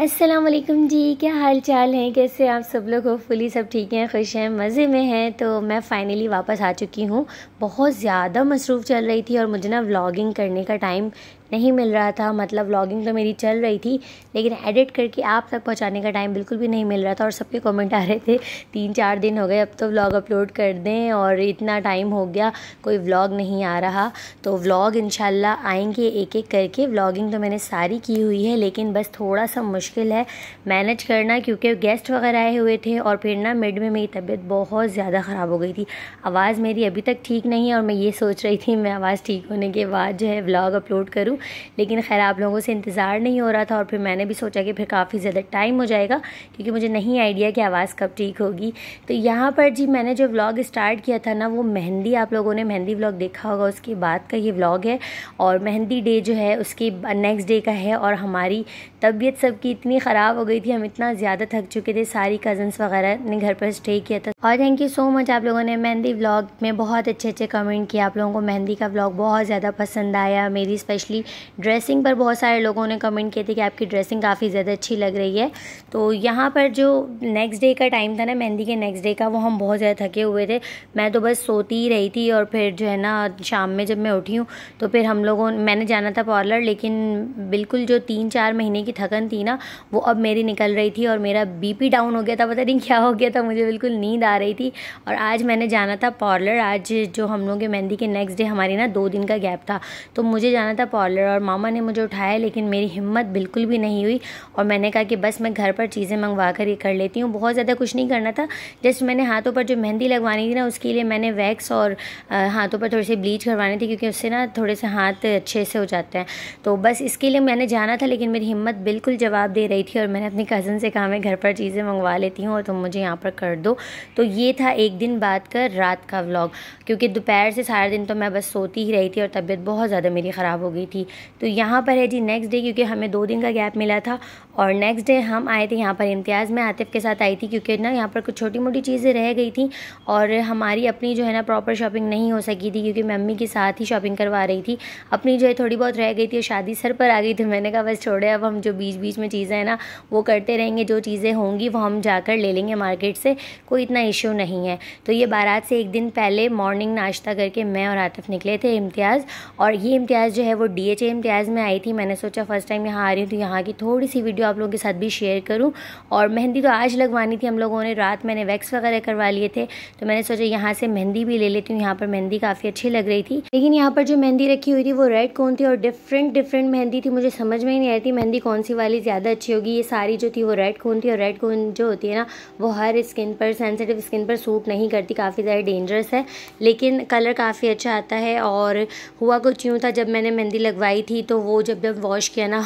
अस्सलाम वालेकुम जी, क्या हाल चाल है? कैसे आप सब लोग? होपफुली सब ठीक हैं, खुश हैं, मज़े में हैं। तो मैं फ़ाइनली वापस आ चुकी हूँ। बहुत ज़्यादा मसरूफ़ चल रही थी और मुझे ना व्लॉगिंग करने का टाइम नहीं मिल रहा था। मतलब व्लॉगिंग तो मेरी चल रही थी, लेकिन एडिट करके आप तक पहुँचाने का टाइम बिल्कुल भी नहीं मिल रहा था। और सबके कमेंट आ रहे थे 3-4 दिन हो गए, अब तो व्लॉग अपलोड कर दें, और इतना टाइम हो गया कोई व्लॉग नहीं आ रहा। तो व्लॉग इंशाल्लाह आएंगे एक एक करके। व्लॉगिंग तो मैंने सारी की हुई है, लेकिन बस थोड़ा सा मुश्किल है मैनेज करना, क्योंकि गेस्ट वगैरह आए हुए थे और फिर ना मिड में मेरी तबीयत बहुत ज़्यादा ख़राब हो गई थी। आवाज़ मेरी अभी तक ठीक नहीं है और मैं ये सोच रही थी मैं आवाज़ ठीक होने के बाद जो है व्लॉग अपलोड करूं, लेकिन खैर आप लोगों से इंतज़ार नहीं हो रहा था। और फिर मैंने भी सोचा कि फिर काफ़ी ज़्यादा टाइम हो जाएगा, क्योंकि मुझे नहीं आइडिया कि आवाज़ कब ठीक होगी। तो यहाँ पर जी मैंने जो व्लॉग स्टार्ट किया था ना, वो मेहंदी, आप लोगों ने मेहंदी व्लॉग देखा होगा, उसके बाद का ये व्लॉग है। और मेहंदी डे जो है उसके नेक्स्ट डे का है। और हमारी तबीयत सबकी इतनी ख़राब हो गई थी, हम इतना ज़्यादा थक चुके थे, सारी कज़न्स वगैरह ने घर पर स्टे किया था। और थैंक यू सो मच, आप लोगों ने मेहंदी व्लॉग में बहुत अच्छे अच्छे कमेंट किए। आप लोगों को मेहंदी का व्लॉग बहुत ज़्यादा पसंद आया। मेरी स्पेशली ड्रेसिंग पर बहुत सारे लोगों ने कमेंट किए थे कि आपकी ड्रेसिंग काफ़ी ज़्यादा अच्छी लग रही है। तो यहाँ पर जो नेक्स्ट डे का टाइम था ना, मेहंदी के नेक्स्ट डे का, वो हम बहुत ज़्यादा थके हुए थे। मैं तो बस सोती ही रही थी। और फिर जो है ना शाम में जब मैं उठी हूँ तो फिर मैंने जाना था पार्लर, लेकिन बिल्कुल जो 3-4 महीने की थकन थी ना, वो अब मेरी निकल रही थी। और मेरा बीपी डाउन हो गया था, पता नहीं क्या हो गया था, मुझे बिल्कुल नींद आ रही थी। और आज मैंने जाना था पार्लर। आज जो हम लोग के मेहंदी के नेक्स्ट डे हमारी ना 2 दिन का गैप था, तो मुझे जाना था पार्लर। और मामा ने मुझे उठाया, लेकिन मेरी हिम्मत बिल्कुल भी नहीं हुई। और मैंने कहा कि बस मैं घर पर चीज़ें मंगवा कर ये कर लेती हूँ। बहुत ज़्यादा कुछ नहीं करना था, जस्ट मैंने हाथों पर जो मेहंदी लगवानी थी ना, उसके लिए मैंने वैक्स और हाथों पर थोड़ी सी ब्लीच करवानी थी, क्योंकि उससे ना थोड़े से हाथ अच्छे से हो जाते हैं। तो बस इसके लिए मैंने जाना था, लेकिन मेरी हिम्मत बिल्कुल जवाब दे रही थी। और मैंने अपनी कज़न से कहा मैं घर पर चीज़ें मंगवा लेती हूँ और तुम मुझे यहाँ पर कर दो। तो ये था एक दिन बाद का रात का व्लॉग, क्योंकि दोपहर से सारा दिन तो मैं बस सोती ही रही थी और तबीयत बहुत ज़्यादा मेरी ख़राब हो गई थी। तो यहाँ पर है जी नेक्स्ट डे, क्योंकि हमें 2 दिन का गैप मिला था। और नेक्स्ट डे हम आए थे यहाँ पर इम्तियाज़ में, आतिफ़ के साथ आई थी, क्योंकि ना यहाँ पर कुछ छोटी मोटी चीज़ें रह गई थी और हमारी अपनी जो है ना प्रॉपर शॉपिंग नहीं हो सकी थी, क्योंकि मैं मम्मी के साथ ही शॉपिंग करवा रही थी। अपनी जो है थोड़ी बहुत रह गई थी और शादी सर पर आ गई थी। मैंने कहा बस छोड़े, अब हम जो बीच बीच में चीज़ें हैं ना वो करते रहेंगे, जो चीज़ें होंगी वो हम जाकर ले लेंगे मार्केट से, कोई इतना इशू नहीं है। तो ये बारात से एक दिन पहले मॉर्निंग नाश्ता करके मैं और आतिफ़ निकले थे इम्तियाज़। और ये इम्तियाज़ जो है वो DHA इम्तियाज़ में आई थी। मैंने सोचा फ़र्स्ट टाइम यहाँ आ रही हूँ तो यहाँ की थोड़ी सी वीडियो आप लोगों के साथ भी शेयर करूँ। और मेहंदी तो आज लगवानी थी हम लोगों ने, रात मैंने वैक्स वगैरह करवा लिए थे, तो मैंने सोचा यहाँ से मेहंदी भी ले लेती हूँ। यहाँ पर मेहंदी काफ़ी अच्छी लग रही थी, लेकिन यहाँ पर जो मेहंदी रखी हुई थी वो रेड कौन थी और डिफरेंट मेहंदी थी। मुझे समझ में ही नहीं आई थी मेहंदी कौन सी वाली ज़्यादा अच्छी होगी। ये सारी जो थी वो रेड कौन थी, और रेड कौन जो होती है ना वो हर स्किन पर, सेंसिटिव स्किन पर सूट नहीं करती, काफ़ी ज़्यादा डेंजरस है, लेकिन कलर काफ़ी अच्छा आता है। और हुआ कुछ यूँ था, जब मैंने मेहंदी लगवाई थी तो वो जब वॉश किया ना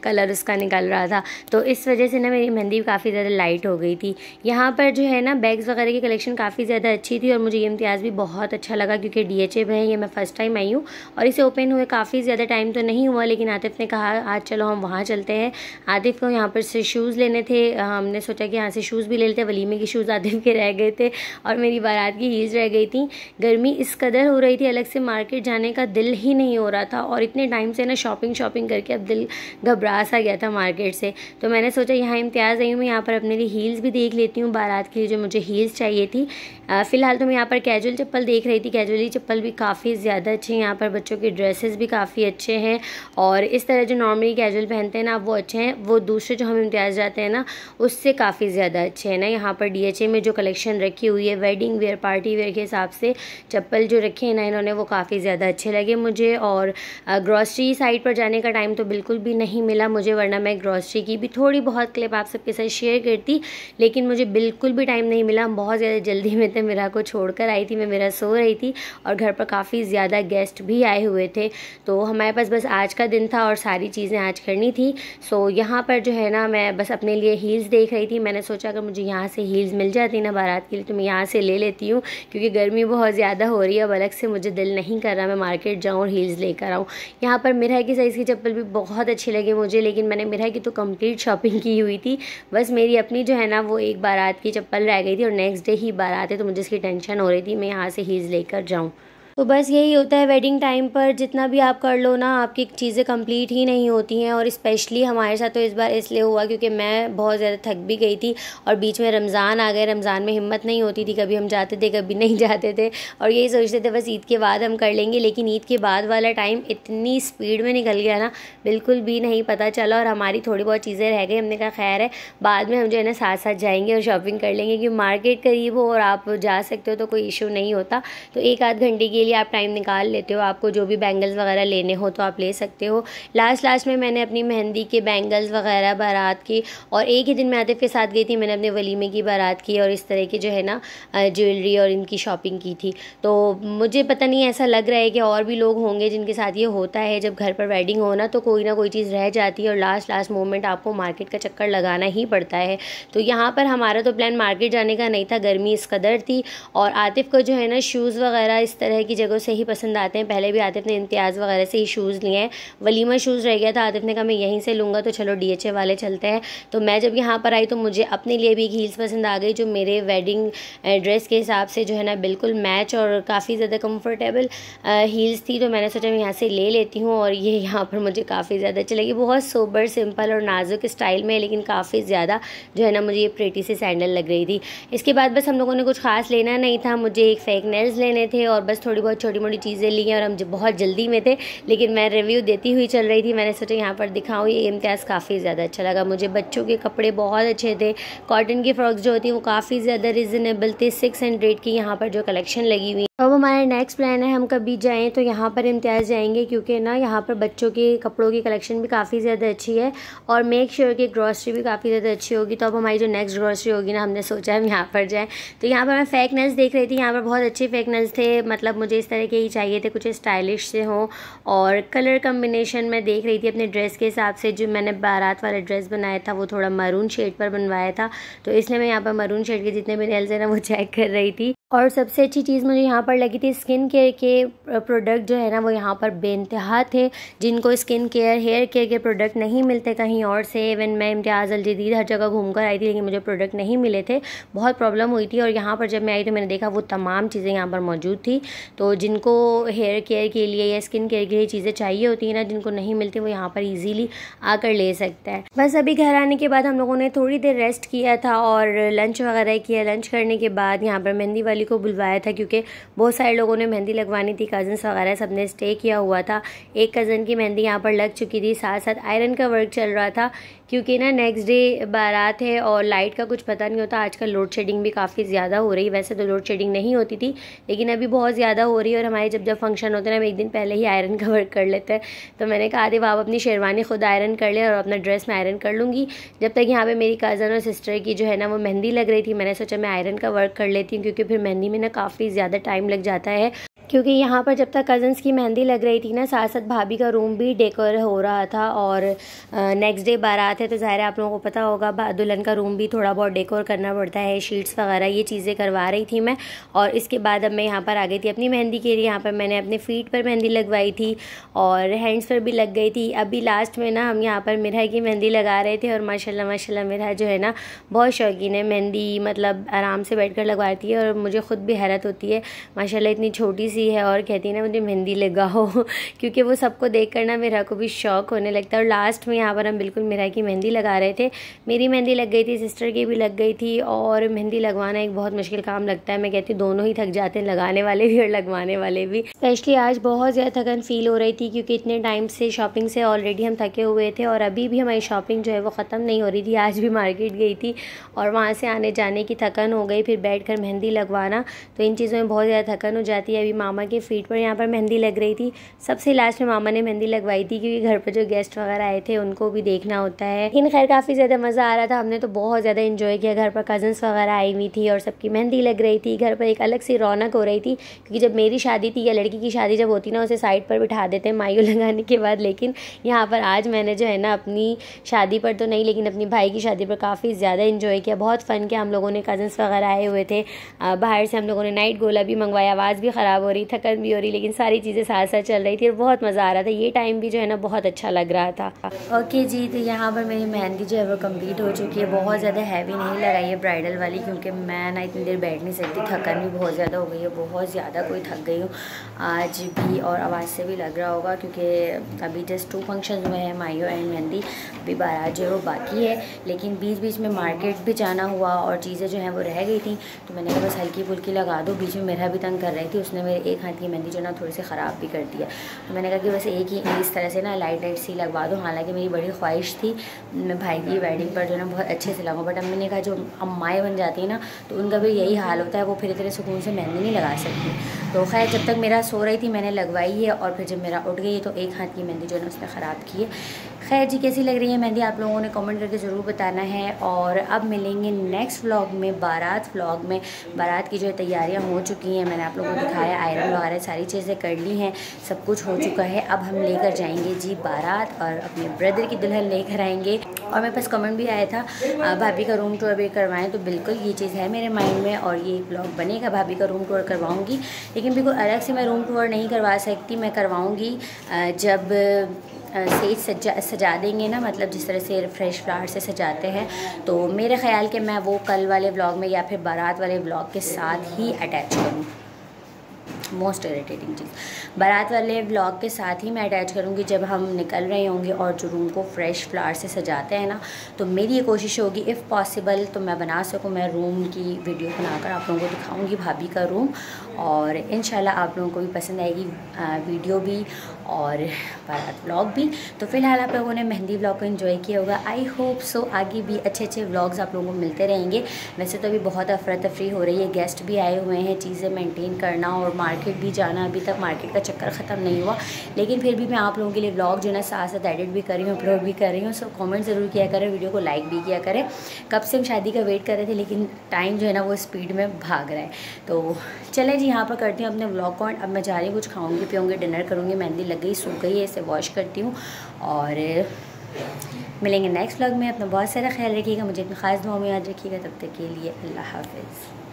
कलर उसका निकल रहा था, तो इस वजह से ना मेरी मेहंदी काफ़ी ज़्यादा लाइट हो गई थी। यहाँ पर जो है ना बैग्स वगैरह की कलेक्शन काफ़ी ज़्यादा अच्छी थी और मुझे ये इम्तियाज़ भी बहुत अच्छा लगा, क्योंकि DHA में है, ये मैं फ़र्स्ट टाइम आई हूँ और इसे ओपन हुए काफ़ी ज़्यादा टाइम तो नहीं हुआ। लेकिन आतिफ़ ने कहा आज चलो हम वहाँ चलते हैं। आतिफ़ को यहाँ पर से शूज़ लेने थे, हमने सोचा कि यहाँ से शूज़ भी ले लेते हैं। वलीमे के शूज़ आतिफ़ के रह गए थे और मेरी बारात की हील्स रह गई थी। गर्मी इस कदर हो रही थी, अलग से मार्केट जाने का दिल ही नहीं हो रहा था। और इतने टाइम से ना शॉपिंग करके अब दिल घबरा सा गया था मार्केट से। तो मैंने सोचा यहाँ इम्तियाज़ आई हूँ, मैं यहाँ पर अपने लिए हील्स भी देख लेती हूँ बारात के लिए, जो मुझे हील्स चाहिए थी। फ़िलहाल तो मैं यहाँ पर कैजुअल चप्पल देख रही थी। कैजुअली चप्पल भी काफ़ी ज़्यादा अच्छे हैं, यहाँ पर बच्चों के ड्रेसेस भी काफ़ी अच्छे हैं। और इस तरह जो नॉर्मली कैजुअल पहनते हैं ना वो अच्छे हैं, वो दूसरे जो हम इम्तियाज़ जाते हैं ना उससे काफ़ी ज़्यादा अच्छे हैं ना। यहाँ पर DHA में जो कलेक्शन रखी हुई है वेडिंग वेयर, पार्टी वेयर के हिसाब से चप्पल जो रखे हैं ना इन्होंने, वो काफ़ी ज़्यादा अच्छे लगे मुझे। और ग्रॉसरी साइड पर जाने का टाइम तो बिल्कुल भी नहीं मिला मुझे, वरना मैं ग्रॉसरी की भी थोड़ी बहुत क्लिप आप सबके साथ शेयर करती, लेकिन मुझे बिल्कुल भी टाइम नहीं मिला। बहुत ज़्यादा जल्दी में थे, मेरा को छोड़कर आई थी मैं, मेरा सो रही थी और घर पर काफ़ी ज़्यादा गेस्ट भी आए हुए थे। तो हमारे पास बस आज का दिन था और सारी चीज़ें आज करनी थी। सो यहाँ पर जो है ना मैं बस अपने लिए हील्स देख रही थी। मैंने सोचा अगर मुझे यहाँ से हील्स मिल जाती ना बारात के लिए तो मैं यहाँ से ले लेती हूँ, क्योंकि गर्मी बहुत ज़्यादा हो रही है। अब अलग से मुझे दिल नहीं कर रहा मैं मार्केट जाऊँ और हील्स लेकर आऊँ। यहाँ पर मिरहा की साइज़ की चप्पल भी बहुत अच्छी लगी मुझे, लेकिन मैंने मिरहा की तो कंप्लीट शॉपिंग की हुई थी। बस मेरी अपनी जो है ना वो एक बारात की चप्पल रह गई थी और नेक्स्ट डे ही बारात है, तो मुझे इसकी टेंशन हो रही थी मैं यहाँ से हील्स लेकर जाऊँ। तो बस यही होता है वेडिंग टाइम पर, जितना भी आप कर लो ना आपकी चीज़ें कंप्लीट ही नहीं होती हैं। और स्पेशली हमारे साथ तो इस बार इसलिए हुआ क्योंकि मैं बहुत ज़्यादा थक भी गई थी और बीच में रमज़ान आ गए। रमज़ान में हिम्मत नहीं होती थी, कभी हम जाते थे कभी नहीं जाते थे और यही सोचते थे बस ईद के बाद हम कर लेंगे। लेकिन ईद के बाद वाला टाइम इतनी स्पीड में निकल गया ना, बिल्कुल भी नहीं पता चला। और हमारी थोड़ी बहुत चीज़ें रह गई, हमने कहा खैर है बाद में हम जो है ना साथ साथ जाएंगे और शॉपिंग कर लेंगे, क्योंकि मार्केट करीब हो और आप जा सकते हो तो कोई इशू नहीं होता। तो एक आध घंटे के लिए आप टाइम निकाल लेते हो, आपको जो भी बैंगल्स वगैरह लेने हो तो आप ले सकते हो। लास्ट में मैंने अपनी मेहंदी के बैंगल्स वगैरह बारात की, और एक ही दिन में आतिफ के साथ गई थी, मैंने अपने वलीमे की बारात की और इस तरह की जो है ना ज्वेलरी और इनकी शॉपिंग की थी। तो मुझे पता नहीं, ऐसा लग रहा है कि और भी लोग होंगे जिनके साथ ये होता है, जब घर पर वेडिंग हो ना तो कोई ना कोई चीज़ रह जाती है और लास्ट मोमेंट आपको मार्केट का चक्कर लगाना ही पड़ता है। तो यहाँ पर हमारा तो प्लान मार्केट जाने का नहीं था, गर्मी इस कदर थी। और आतिफ को जो है ना शूज़ वगैरह इस तरह की जगह से ही पसंद आते हैं। पहले भी आतिफ ने इम्तियाज़ वगैरह से ही शूज़ लिए हैं, वलीमा शूज़ रह गया था, आतिफ ने कहा मैं यहीं से लूँगा, तो चलो DHA वाले चलते हैं। तो मैं जब यहाँ पर आई तो मुझे अपने लिए भी एक हील्स पसंद आ गई, जो मेरे वेडिंग ड्रेस के हिसाब से जो है ना बिल्कुल मैच और काफ़ी ज़्यादा कंफर्टेबल हील्स थी। तो मैंने सोचा मैं यहाँ से ले लेती हूँ और ये यहाँ पर मुझे काफ़ी ज़्यादा अच्छी लगी। बहुत सोबर सिंपल और नाजुक स्टाइल में, लेकिन काफ़ी ज़्यादा जो है ना मुझे ये प्रेटी सी सैंडल लग रही थी। इसके बाद बस हम लोगों ने कुछ खास लेना नहीं था, मुझे एक फेक नेल्स लेने थे और बस थोड़ी बहुत छोटी मोटी चीज़ें ली हैं और हम बहुत जल्दी में थे। लेकिन मैं रिव्यू देती हुई चल रही थी, मैंने सोचा यहाँ पर दिखाऊँ। ये इम्तियाज़ काफ़ी ज़्यादा अच्छा लगा मुझे, बच्चों के कपड़े बहुत अच्छे थे, कॉटन की फ्रॉक्स जो होती हैं वो काफ़ी ज़्यादा रिजनेबल थे। 600 की यहाँ पर जो कलेक्शन लगी हुई। अब हमारा नेक्स्ट प्लान है हम कभी जाएं तो यहाँ पर इम्तियाज़ जाएंगे, क्योंकि ना यहाँ पर बच्चों के कपड़ों की कलेक्शन भी काफ़ी ज़्यादा अच्छी है और मेक श्योर कि ग्रॉसरी भी काफ़ी ज़्यादा अच्छी होगी। तो अब हमारी जो नेक्स्ट ग्रॉसरी होगी ना, हमने सोचा हम यहाँ पर जाएं। तो यहाँ पर मैं फेक नेल्स देख रही थी, यहाँ पर बहुत अच्छे फेक नेल्स थे, मतलब मुझे इस तरह के ही चाहिए थे, कुछ स्टाइलिश से हों और कलर कम्बिनेशन में देख रही थी अपने ड्रेस के हिसाब से। जो मैंने बारात वाला ड्रेस बनाया था वो थोड़ा मरून शेड पर बनवाया था, तो इसलिए मैं यहाँ पर मरून शेड के जितने भी नेल्स हैं ना वो चेक कर रही थी। और सबसे अच्छी चीज़ मुझे यहाँ पर लगी थी, स्किन केयर के प्रोडक्ट जो है ना वो यहाँ पर बेइंतहा थे। जिनको स्किन केयर हेयर केयर के प्रोडक्ट नहीं मिलते कहीं और से, इवन मैं इम्तियाज़ अल जदीद हर जगह घूम कर आई थी लेकिन मुझे प्रोडक्ट नहीं मिले थे, बहुत प्रॉब्लम हुई थी। और यहाँ पर जब मैं आई तो मैंने देखा वो तमाम चीज़ें यहाँ पर मौजूद थी। तो जिनको हेयर केयर के लिए या स्किन केयर के लिए चीज़ें चाहिए होती हैं ना, जिनको नहीं मिलती, वो यहाँ पर ईजीली आकर ले सकता है। बस अभी घर आने के बाद हम लोगों ने थोड़ी देर रेस्ट किया था और लंच वगैरह किया। लंच करने के बाद यहाँ पर मेहंदी वाली को बुलवाया था, क्योंकि बहुत सारे लोगों ने मेहंदी लगवानी थी, कज़न्स वगैरह सब ने स्टे किया हुआ था। एक कज़न की मेहंदी यहाँ पर लग चुकी थी, साथ साथ आयरन का वर्क चल रहा था, क्योंकि ना नेक्स्ट डे बारात है और लाइट का कुछ पता नहीं होता। आजकल लोड शेडिंग भी काफ़ी ज़्यादा हो रही, वैसे तो लोड शेडिंग नहीं होती थी लेकिन अभी बहुत ज़्यादा हो रही है। और हमारे जब फंक्शन होते हैं ना, हम एक दिन पहले ही आयरन का वर्क कर लेते हैं। तो मैंने कहा आदिफ आप अपनी शेरवानी खुद आयरन कर ले और अपना ड्रेस मैं आयरन कर लूँगी। जब तक यहाँ पे मेरी कज़न और सिस्टर की जो है ना वो मेहंदी लग रही थी, मैंने सोचा मैं आयरन का वर्क कर लेती हूँ, क्योंकि फिर मेहंदी में ना काफ़ी ज़्यादा टाइम लग जाता है। क्योंकि यहाँ पर जब तक कज़न्स की मेहंदी लग रही थी ना, साथ साथ भाभी का रूम भी डेकोर हो रहा था और नेक्स्ट डे बारात है तो ज़ाहिर है आप लोगों को पता होगा दुल्हन का रूम भी थोड़ा बहुत डेकोर करना पड़ता है, शीट्स वगैरह ये चीज़ें करवा रही थी मैं। और इसके बाद अब मैं यहाँ पर आ गई थी अपनी मेहंदी के लिए। यहाँ पर मैंने अपने फीट पर मेहंदी लगवाई थी और हैंड्स पर भी लग गई थी। अभी लास्ट में ना हम यहाँ पर मिरहा की मेहंदी लगा रहे थे और माशाल्लाह मिरहा जो है ना बहुत शौकीन है मेहंदी, मतलब आराम से बैठ कर लगवाती है और मुझे ख़ुद भी हैरत होती है माशाल्लाह इतनी छोटी है और कहती है ना मुझे मेहंदी लगाओ क्योंकि वो सबको देख कर ना मेरा को भी शौक होने लगता है। और लास्ट में यहाँ पर हम बिल्कुल मेरा की मेहंदी लगा रहे थे। मेरी मेहंदी लग गई थी, सिस्टर की भी लग गई थी। और मेहंदी लगवाना एक बहुत मुश्किल काम लगता है, मैं कहती हूँ दोनों ही थक जाते हैं, लगाने वाले भी और लगवाने वाले भी। स्पेशली आज बहुत ज़्यादा थकन फील हो रही थी क्योंकि इतने टाइम से शॉपिंग से ऑलरेडी हम थके हुए थे और अभी भी हमारी शॉपिंग जो है वो ख़त्म नहीं हो रही थी। आज भी मार्केट गई थी और वहाँ से आने जाने की थकन हो गई, फिर बैठ कर मेहंदी लगवाना, तो इन चीज़ों में बहुत ज़्यादा थकन हो जाती है। अभी मामा के फीट पर यहाँ पर मेहंदी लग रही थी, सबसे लास्ट में मामा ने मेहंदी लगवाई थी क्योंकि घर पर जो गेस्ट वगैरह आए थे उनको भी देखना होता है। लेकिन खैर काफ़ी ज़्यादा मज़ा आ रहा था, हमने तो बहुत ज़्यादा इन्जॉय किया। घर पर कज़न्स वगैरह आई हुई थी और सबकी मेहंदी लग रही थी, घर पर एक अलग सी रौनक हो रही थी। क्योंकि जब मेरी शादी थी या लड़की की शादी जब होती ना, उसे साइड पर बिठा देते हैं मायू लगाने के बाद, लेकिन यहाँ पर आज मैंने जो है ना अपनी शादी पर तो नहीं लेकिन अपनी भाई की शादी पर काफ़ी ज़्यादा इन्जॉय किया, बहुत फ़न किया हम लोगों ने। कज़न्स वगैरह आए हुए थे, बाहर से हम लोगों ने नाइट गोला भी मंगवाया। आवाज़ भी ख़राब हो रही रही, थकन भी हो रही, लेकिन सारी चीज़ें साथ साथ चल रही थी और बहुत मज़ा आ रहा था। ये टाइम भी जो है ना बहुत अच्छा लग रहा था। ओके जी, तो यहाँ पर मेरी मेहंदी जो है वो कंप्लीट हो चुकी है। बहुत ज़्यादा हैवी नहीं लगाई है ब्राइडल वाली, क्योंकि मैं ना इतनी देर बैठ नहीं सकती, थकन भी बहुत ज़्यादा हो गई है, बहुत ज़्यादा कोई थक गई हूँ आज भी, और आवाज़ से भी लग रहा होगा क्योंकि अभी जस्ट 2 फंक्शन हुए हैं, मायो एंड मेहंदी, अभी बारात जो है वो बाकी है। लेकिन बीच बीच में मार्केट भी जाना हुआ और चीज़ें जो हैं वो रह गई थी, तो मैंने कहा बस हल्की फुल्की लगा दो। बीच में मेरा भी तंग कर रही थी, उसने मेरे एक हाथ की मेहंदी जो ना थोड़ी सी ख़राब भी कर दिया, तो मैंने कहा कि बस एक ही इस तरह से ना लाइट लाइट सी लगवा दो। हालांकि मेरी बड़ी ख्वाहिश थी मैं भाई की वेडिंग पर जो है ना बहुत अच्छे से लगाऊँ, बट अम्मी ने कहा जो अम्माएँ बन जाती हैं ना तो उनका भी यही हाल होता है, वो फिर इतने सुकून से मेहंदी नहीं लगा सकती। तो खैर जब तक मेरा सो रही थी मैंने लगवाई है, और फिर जब मेरा उठ गई तो एक हाथ की मेहंदी जो है ना उसने ख़राब की है। खैर जी, कैसी लग रही है मेहंदी आप लोगों ने कमेंट करके ज़रूर बताना है। और अब मिलेंगे नेक्स्ट व्लॉग में, बारात व्लॉग में। बारात की जो तैयारियां हो चुकी हैं, मैंने आप लोगों को दिखाया, आयरन वगैरह सारी चीज़ें कर ली हैं, सब कुछ हो चुका है। अब हम लेकर जाएंगे जी बारात और अपने ब्रदर की दुल्हन लेकर आएंगे। और मेरे पास कमेंट भी आया था भाभी का रूम टूर भी करवाएं, तो बिल्कुल ये चीज़ है मेरे माइंड में और ये ब्लॉग बनेगा, भाभी का रूम टूर करवाऊँगी। लेकिन बिल्कुल अलग से मैं रूम टूर नहीं करवा सकती, मैं करवाऊँगी जब स्टेज सजा देंगे ना, मतलब जिस तरह से फ्रेश फ्लावर से सजाते हैं, तो मेरे ख्याल के मैं वो कल वाले व्लॉग में या फिर बारात वाले व्लॉग के साथ ही अटैच करूँ। मोस्ट इरिटेटिंग चीज़, बारात वाले व्लॉग के साथ ही मैं अटैच करूँगी जब हम निकल रहे होंगे और जो रूम को फ्रेश फ्लावर से सजाते हैं ना, तो मेरी ये कोशिश होगी इफ़ पॉसिबल तो मैं बना सकूँ, मैं रूम की वीडियो बनाकर आप लोगों को दिखाऊँगी भाभी का रूम, और इंशाल्लाह आप लोगों को भी पसंद आएगी वीडियो भी और बारात व्लॉग भी। तो फ़िलहाल आप लोगों ने मेहंदी व्लॉग को एंजॉय किया होगा, आई होप सो। आगे भी अच्छे अच्छे व्लॉग्स आप लोगों को मिलते रहेंगे। वैसे तो अभी बहुत अफरा तफरी हो रही है, गेस्ट भी आए हुए हैं, चीज़ें मेंटेन करना और मार्केट भी जाना, अभी तक मार्केट का चक्कर ख़त्म नहीं हुआ, लेकिन फिर भी मैं आप लोगों के लिए व्लॉग जो है ना साथ साथ एडिट भी कर रही हूँ, अपलोड भी कर रही हूँ। सो कमेंट ज़रूर किया करें, वीडियो को लाइक भी किया करें। कब से हम शादी का वेट कर रहे थे, लेकिन टाइम जो है ना वो स्पीड में भाग रहा है। तो चलें जी, यहाँ पर करती हूँ अपने व्लॉग को एंड। अब मैं जा रही हूँ, कुछ खाऊँगी पीऊँगी, डिनर करूँगी। मेहंदी लग गई, सूख गई है, इसे वॉश करती हूँ और मिलेंगे नेक्स्ट व्लॉग में। अपना बहुत सारा ख्याल रखिएगा, मुझे इतनी ख़ास दुआ में याद रखिएगा। तब तक के लिए अल्लाह हाफ़िज़।